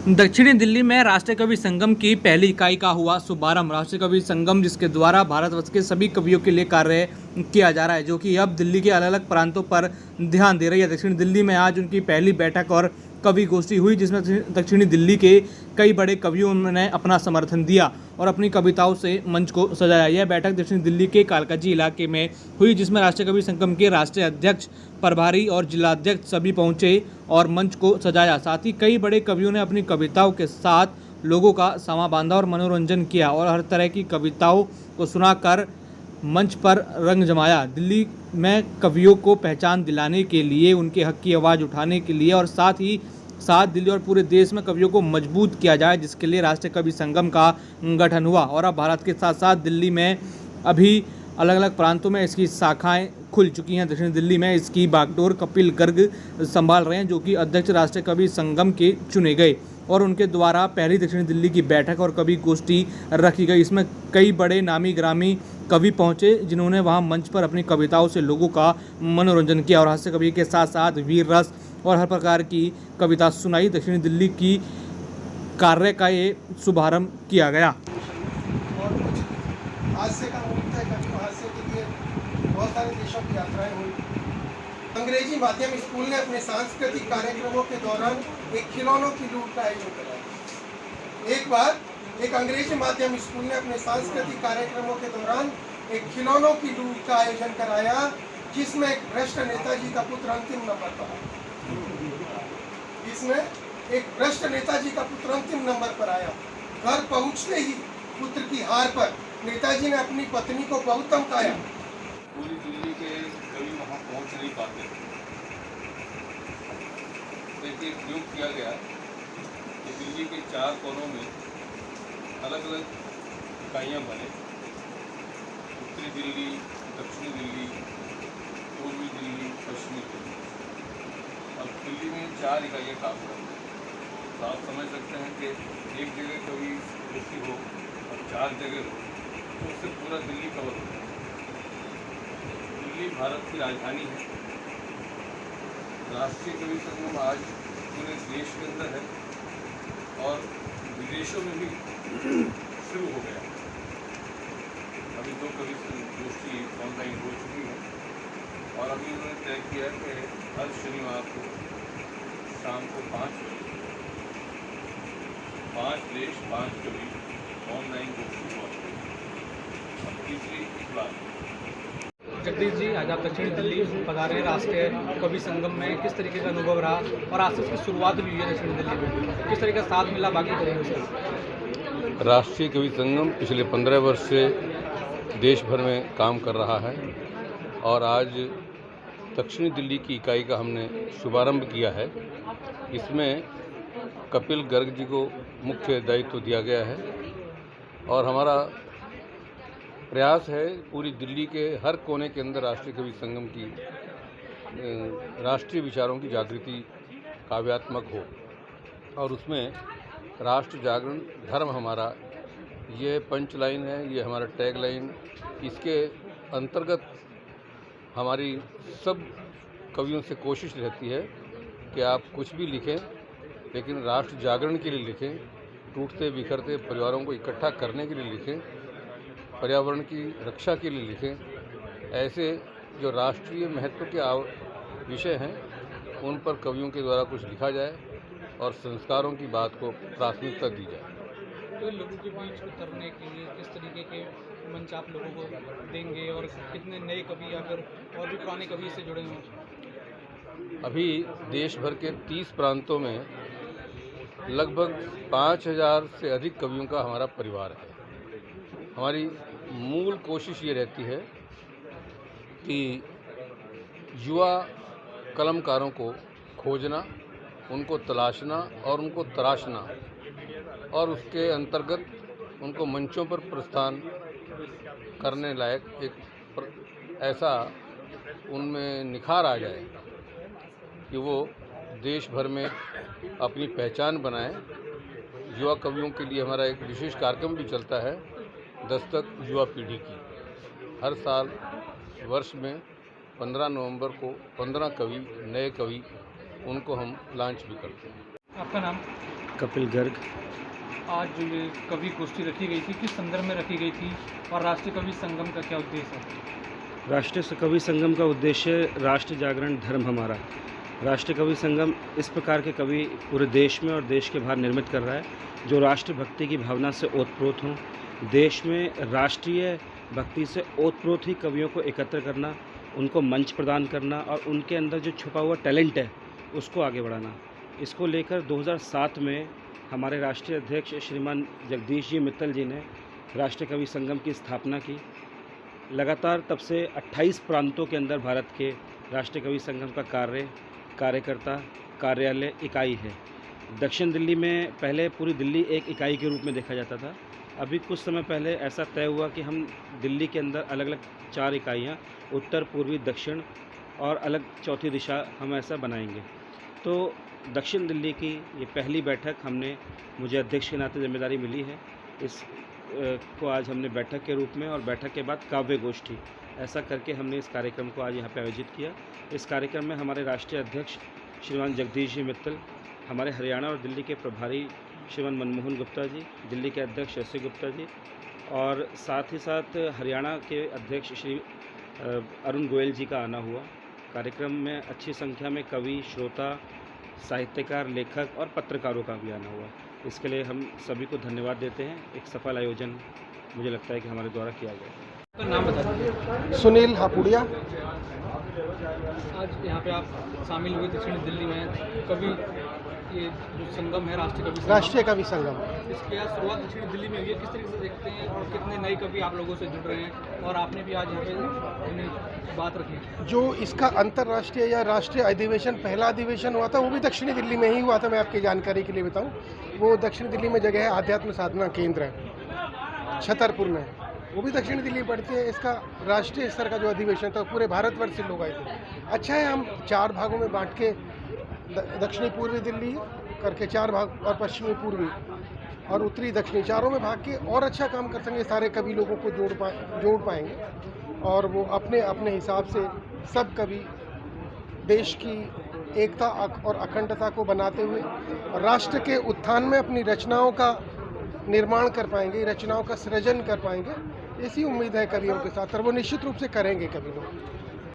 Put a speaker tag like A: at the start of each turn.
A: दक्षिणी दिल्ली में राष्ट्रीय कवि संगम की पहली इकाई का हुआ शुभारंभ। राष्ट्रीय कवि संगम जिसके द्वारा भारतवर्ष के सभी कवियों के लिए कार्य किया जा रहा है, जो कि अब दिल्ली के अलग अलग प्रांतों पर ध्यान दे रही है। दक्षिणी दिल्ली में आज उनकी पहली बैठक और कवि गोष्ठी हुई, जिसमें दक्षिणी दिल्ली के कई बड़े कवियों ने अपना समर्थन दिया और अपनी कविताओं से मंच को सजाया। यह बैठक दक्षिणी दिल्ली के कालकाजी इलाके में हुई, जिसमें राष्ट्रीय कवि संगम के राष्ट्रीय अध्यक्ष, प्रभारी और जिलाध्यक्ष सभी पहुंचे और मंच को सजाया। साथ ही कई बड़े कवियों ने अपनी कविताओं के साथ लोगों का समा बांधा और मनोरंजन किया और हर तरह की कविताओं को सुनाकर मंच पर रंग जमाया। दिल्ली में कवियों को पहचान दिलाने के लिए, उनके हक की आवाज़ उठाने के लिए और साथ ही साथ दिल्ली और पूरे देश में कवियों को मजबूत किया जाए, जिसके लिए राष्ट्रीय कवि संगम का गठन हुआ। और अब भारत के साथ साथ दिल्ली में अभी अलग अलग प्रांतों में इसकी शाखाएं खुल चुकी हैं। दक्षिण दिल्ली में इसकी बागडोर कपिल गर्ग संभाल रहे हैं, जो कि अध्यक्ष राष्ट्रीय कवि संगम के चुने गए और उनके द्वारा पहली दक्षिण दिल्ली की बैठक और कवि गोष्ठी रखी गई। इसमें कई बड़े नामी ग्रामी कवि पहुंचे, जिन्होंने वहां मंच पर अपनी कविताओं से लोगों का मनोरंजन किया और हास्य कवि के साथ साथ वीर रस और हर प्रकार की कविता सुनाई। दक्षिणी दिल्ली की कार्य का ये शुभारंभ किया गया।
B: हास्य का मुक्त है, कभी हास्य के लिए बहुत सारे देशों की यात्राएं हुई। अंग्रेजी माध्यम स्कूल ने अपने सांस्कृतिक कार्यक्रमों के दौरान एक खिलौनों की लूट का आयोजन कराया। एक बार एक अंग्रेजी माध्यम स्कूल ने अपने सांस्कृतिक कार्यक्रमों के दौरान एक खिलौनों की लूट का आयोजन कराया, जिसमें एक भ्रष्ट नेताजी का पुत्र अंतिम नंबर पर आया। इसमें एक भ्रष्ट नेताजी का पुत्र अंतिम नंबर पर आया। घर पहुंचते ही पुत्र की हार पर नेताजी ने अपनी पत्नी को बहुत धमकाया।
C: पूरी दिल्ली के कवि वहाँ पहुँच नहीं पाते, तो एक प्रयोग किया गया कि दिल्ली के 4 कोनों में अलग अलग इकाइयाँ बने। उत्तरी दिल्ली, दक्षिणी दिल्ली, पूर्वी दिल्ली, पश्चिमी दिल्ली। अब दिल्ली में 4 इकाइयाँ काम करती हैं, तो आप समझ सकते हैं कि एक जगह कवि गोष्ठी हो और 4 जगह हो, तो उससे पूरा दिल्ली कवर होता है। दिल्ली भारत की राजधानी है। राष्ट्रीय कवि संगम आज पूरे देश के अंदर है और विदेशों में भी शुरू हो गया। अभी 2 कवि गोष्ठी ऑनलाइन हो चुकी है और अभी उन्होंने तय किया कि हर शनिवार को शाम को 5 बजे 5 देश 5 कवि ऑनलाइन गोष्ठी हुआ।
A: जगदीश जी, आज आप दक्षिणी दिल्ली पधारे हैं राष्ट्रीय कवि संगम में, किस तरीके का अनुभव रहा और आज से इसकी शुरुआत भी हुई है दक्षिणी दिल्ली में, किस तरीके का साथ मिला बाकी कवियों से?
C: राष्ट्रीय कवि संगम पिछले 15 वर्ष से देश भर में काम कर रहा है और आज दक्षिणी दिल्ली की इकाई का हमने शुभारंभ किया है। इसमें कपिल गर्ग जी को मुख्य दायित्व दिया गया है और हमारा प्रयास है पूरी दिल्ली के हर कोने के अंदर राष्ट्रीय कवि संगम की राष्ट्रीय विचारों की जागृति काव्यात्मक हो और उसमें राष्ट्र जागरण धर्म हमारा ये पंच लाइन है, ये हमारा टैग लाइन। इसके अंतर्गत हमारी सब कवियों से कोशिश रहती है कि आप कुछ भी लिखें, लेकिन राष्ट्र जागरण के लिए लिखें, टूटते बिखरते परिवारों को इकट्ठा करने के लिए लिखें, पर्यावरण की रक्षा के लिए लिखें। ऐसे जो राष्ट्रीय महत्व के विषय हैं उन पर कवियों के द्वारा कुछ लिखा जाए और संस्कारों की बात को प्राथमिकता दी जाए।
A: तो लोगों के बीच उतरने के लिए किस तरीके के मंच आप लोगों को देंगे और कितने नए कवि या फिर और भी पुराने कवि से जुड़े हों?
C: अभी देश भर के 30 प्रांतों में लगभग 5000 से अधिक कवियों का हमारा परिवार है। हमारी मूल कोशिश ये रहती है कि युवा कलमकारों को खोजना, उनको तलाशना और उनको तराशना और उसके अंतर्गत उनको मंचों पर प्रस्थान करने लायक एक ऐसा उनमें निखार आ जाए कि वो देश भर में अपनी पहचान बनाएं। युवा कवियों के लिए हमारा एक विशेष कार्यक्रम भी चलता है, दस्तक युवा पीढ़ी की। हर साल वर्ष में 15 नवंबर को 15 कवि, नए कवि, उनको हम लॉन्च भी करते हैं।
A: आपका नाम?
D: कपिल गर्ग।
A: आज जो ये कवि गोष्ठी रखी गई थी, किस संदर्भ में रखी गई थी और राष्ट्रीय कवि संगम का क्या उद्देश्य है?
D: राष्ट्रीय कवि संगम का उद्देश्य राष्ट्र जागरण धर्म हमारा। राष्ट्रीय कवि संगम इस प्रकार के कवि पूरे देश में और देश के बाहर निर्मित कर रहा है जो राष्ट्रभक्ति की भावना से ओतप्रोत हों। देश में राष्ट्रीय भक्ति से ओतप्रोत ही कवियों को एकत्र करना, उनको मंच प्रदान करना और उनके अंदर जो छुपा हुआ टैलेंट है उसको आगे बढ़ाना। इसको लेकर 2007 में हमारे राष्ट्रीय अध्यक्ष श्रीमान जगदीश जी मित्तल जी ने राष्ट्रीय कवि संगम की स्थापना की। लगातार तब से 28 प्रांतों के अंदर भारत के राष्ट्रीय कवि संगम का कार्यकर्ता कार्यालय इकाई है। दक्षिण दिल्ली में पहले पूरी दिल्ली एक इकाई के रूप में देखा जाता था। अभी कुछ समय पहले ऐसा तय हुआ कि हम दिल्ली के अंदर अलग अलग 4 इकाइयाँ उत्तर, पूर्वी, दक्षिण और अलग चौथी दिशा हम ऐसा बनाएंगे। तो दक्षिण दिल्ली की ये पहली बैठक मुझे अध्यक्ष के नाते जिम्मेदारी मिली है। इस को आज हमने बैठक के रूप में और बैठक के बाद काव्य गोष्ठी ऐसा करके हमने इस कार्यक्रम को आज यहाँ पे आयोजित किया। इस कार्यक्रम में हमारे राष्ट्रीय अध्यक्ष श्रीमान जगदीश जी मित्तल, हमारे हरियाणा और दिल्ली के प्रभारी श्रीमान मनमोहन गुप्ता जी, दिल्ली के अध्यक्ष शशि गुप्ता जी और साथ ही साथ हरियाणा के अध्यक्ष श्री अरुण गोयल जी का आना हुआ। कार्यक्रम में अच्छी संख्या में कवि, श्रोता, साहित्यकार, लेखक और पत्रकारों का भी आना हुआ। इसके लिए हम सभी को धन्यवाद देते हैं। एक सफल आयोजन मुझे लगता है कि हमारे द्वारा किया गया।
A: आपका नाम बता दीजिए।
B: सुनील हापुड़िया।
A: आज यहाँ पे आप शामिल हुए दक्षिण दिल्ली में कवि ये जो संगम है राष्ट्रीय कवि संगम, इसकी आज शुरुआत दक्षिण दिल्ली में हुई है। किस तरीके से देखते हैं और कितने नए कवि आप लोगों से जुड़ रहे हैं और आपने भी आज यहाँ पे उन्हें बात रखी?
B: जो इसका अंतर्राष्ट्रीय या राष्ट्रीय अधिवेशन, पहला अधिवेशन हुआ था वो भी दक्षिणी दिल्ली में ही हुआ था। मैं आपकी जानकारी के लिए बताऊं, वो दक्षिण दिल्ली में जगह है आध्यात्म साधना केंद्र है, छतरपुर में, वो भी दक्षिण दिल्ली पड़ती है। इसका राष्ट्रीय स्तर का जो अधिवेशन था पूरे भारतवर्ष से लोग आए थे। अच्छा है, हम 4 भागों में बांट के दक्षिणी पूर्वी दिल्ली करके 4 भाग और पश्चिमी पूर्वी और उत्तरी दक्षिणी चारों में भाग के और अच्छा काम कर सकेंगे। सारे कवि लोगों को जोड़ पाएंगे और वो अपने अपने हिसाब से सब कवि देश की एकता और अखंडता को बनाते हुए राष्ट्र के उत्थान में अपनी रचनाओं का निर्माण कर पाएंगे, रचनाओं का सृजन कर पाएंगे। ऐसी उम्मीद है कवियों के साथ और वो निश्चित रूप से करेंगे कवि लोग।